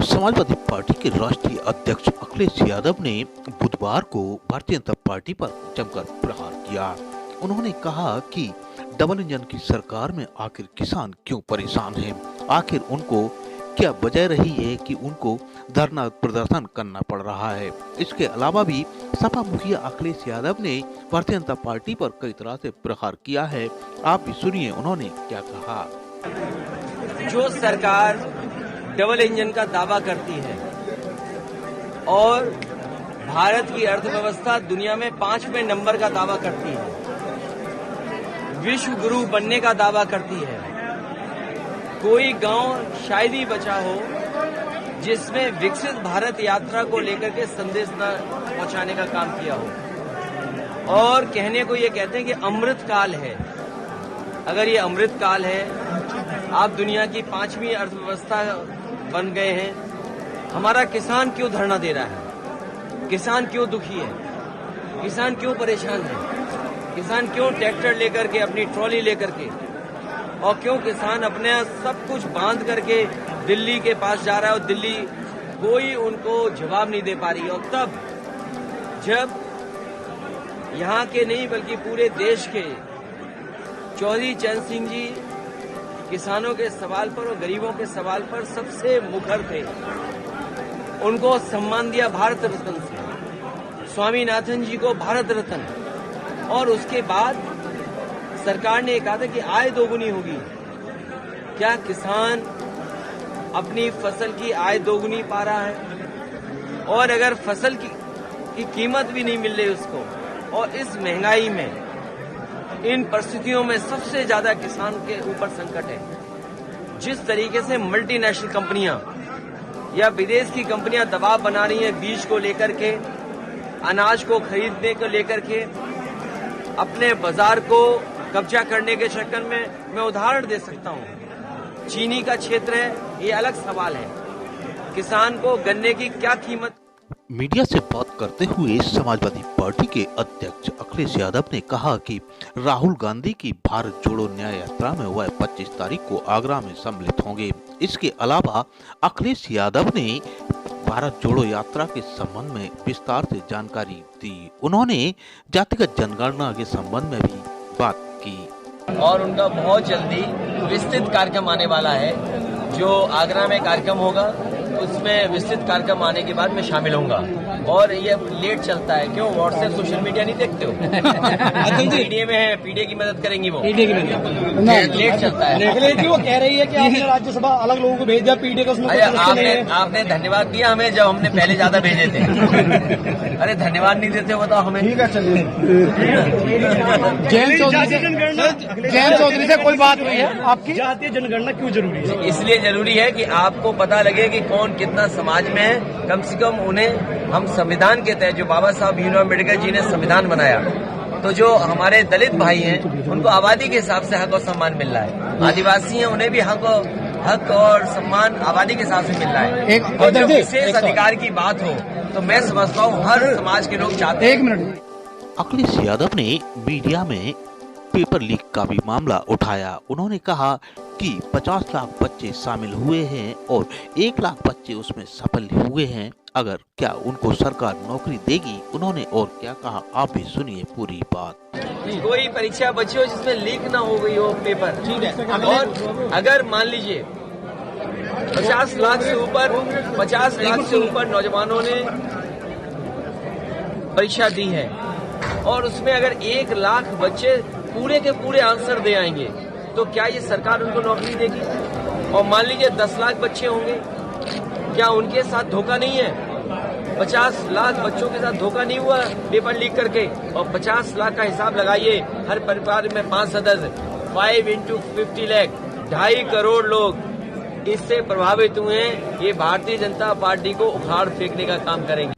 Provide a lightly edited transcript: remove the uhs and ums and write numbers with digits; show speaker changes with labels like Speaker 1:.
Speaker 1: Samajwadi party के राष्ट्रीय अध्यक्ष अखिलेश यादव ने बुधवार को भारतीय जनता पार्टी पर जमकर प्रहार किया। उन्होंने कहा कि डबल इंजन की सरकार में आखिर किसान क्यों परेशान हैं? आखिर उनको क्या वजह रही है कि उनको धरना प्रदर्शन करना पड़ रहा है? इसके अलावा भी सपा मुखिया अखिलेश यादव ने भारतीय जनता पार्टी पर कई तरह से प्रहार किया है। आप भी सुनिए उन्होंने क्या कहा।
Speaker 2: जो सरकार डबल इंजन का दावा करती है और भारत की अर्थव्यवस्था दुनिया में 5वें नंबर का दावा करती है, विश्व गुरु बनने का दावा करती है, कोई गांव शायद ही बचा हो जिसमें विकसित भारत यात्रा को लेकर के संदेश न पहुंचाने का काम किया हो। और कहने को ये कहते हैं कि अमृत काल है। अगर ये अमृत काल है, आप दुनिया की 5वीं अर्थव्यवस्था बन गए हैं, हमारा किसान क्यों धरना दे रहा है? किसान क्यों दुखी है? किसान क्यों परेशान है? किसान क्यों ट्रैक्टर लेकर के, अपनी ट्रॉली लेकर के, और क्यों किसान अपने सब कुछ बांध करके दिल्ली के पास जा रहा है और दिल्ली कोई उनको जवाब नहीं दे पा रही है? और तब जब यहाँ के नहीं बल्कि पूरे देश के चौधरी चरण सिंह जी किसानों के सवाल पर और गरीबों के सवाल पर सबसे मुखर थे, उनको सम्मान दिया भारत रत्न से, स्वामीनाथन जी को भारत रत्न, और उसके बाद सरकार ने कहा था कि आय दोगुनी होगी। क्या किसान अपनी फसल की आय दोगुनी पा रहा है? और अगर फसल की कीमत भी नहीं मिल रही उसको, और इस महंगाई में, इन परिस्थितियों में सबसे ज्यादा किसान के ऊपर संकट है। जिस तरीके से मल्टीनेशनल कंपनियां या विदेश की कंपनियां दबाव बना रही हैं बीज को लेकर के, अनाज को खरीदने को लेकर के, अपने बाजार को कब्जा करने के चक्कर में, मैं उदाहरण दे सकता हूं, चीनी का क्षेत्र है, ये अलग सवाल है। किसान को गन्ने की क्या कीमत।
Speaker 1: मीडिया से बात करते हुए समाजवादी पार्टी के अध्यक्ष अखिलेश यादव ने कहा कि राहुल गांधी की भारत जोड़ो न्याय यात्रा में वह 25 तारीख को आगरा में सम्मिलित होंगे। इसके अलावा अखिलेश यादव ने भारत जोड़ो यात्रा के संबंध में विस्तार से जानकारी दी। उन्होंने जातिगत जनगणना के संबंध में भी बात की।
Speaker 2: और उनका बहुत जल्दी विस्तृत कार्यक्रम आने वाला है। जो आगरा में कार्यक्रम होगा उसमें विस्तृत कार्यक्रम आने के बाद मैं शामिल होऊंगा। और ये लेट चलता है, क्यों? व्हाट्सएप सोशल मीडिया नहीं देखते हो? पीडीए में है, पीडीए की मदद करेंगी वो। पीडीए की मदद लेट चलता है।
Speaker 3: अखिलेश जी वो कह रही है कि आपने राज्यसभा अलग लोगों को भेज दिया, पीडीए का उसमें
Speaker 2: आपने धन्यवाद दिया हमें जब हमने पहले ज्यादा भेजे थे। अरे धन्यवाद नहीं देते बताओ हमें।
Speaker 3: ठीक है, चलिए। जयंत चौधरी से कोई बात नहीं है आपकी। जातीय जनगणना क्यों जरूरी है?
Speaker 2: इसलिए जरूरी है कि आपको पता लगे कि कौन कितना समाज में है। कम से कम उन्हें हम संविधान के तहत, जो बाबा साहब भीमराव अम्बेडकर जी ने संविधान बनाया, तो जो हमारे दलित भाई हैं उनको आबादी के हिसाब से हक और सम्मान मिल रहा है। आदिवासी हैं, उन्हें भी हक और सम्मान आबादी के हिसाब से मिल रहा है। और जब विशेष अधिकार की बात हो तो मैं समझता हूँ हर समाज के लोग चाहते हैं।
Speaker 1: अखिलेश यादव ने मीडिया में पेपर लीक का भी मामला उठाया। उन्होंने कहा कि 50 लाख बच्चे शामिल हुए हैं और 1 लाख बच्चे उसमें सफल हुए हैं। अगर क्या उनको सरकार नौकरी देगी? उन्होंने और क्या कहा, आप भी सुनिए पूरी बात।
Speaker 2: कोई परीक्षा बची हो जिसमें लीक ना हो गई हो पेपर, ठीक है। और अगर मान लीजिए 50 लाख से ऊपर नौजवानों ने परीक्षा दी है और उसमें अगर 1 लाख बच्चे पूरे के पूरे आंसर दे आएंगे तो क्या ये सरकार उनको नौकरी देगी? और मान लीजिए 10 लाख बच्चे होंगे, क्या उनके साथ धोखा नहीं है? 50 लाख बच्चों के साथ धोखा नहीं हुआ पेपर लीक करके? और 50 लाख का हिसाब लगाइए, हर परिवार में 5 सदस्य, 5 into 50 लाख, 2.5 करोड़ लोग इससे प्रभावित हुए हैं। ये भारतीय जनता पार्टी को उखाड़ फेंकने का काम करेंगे।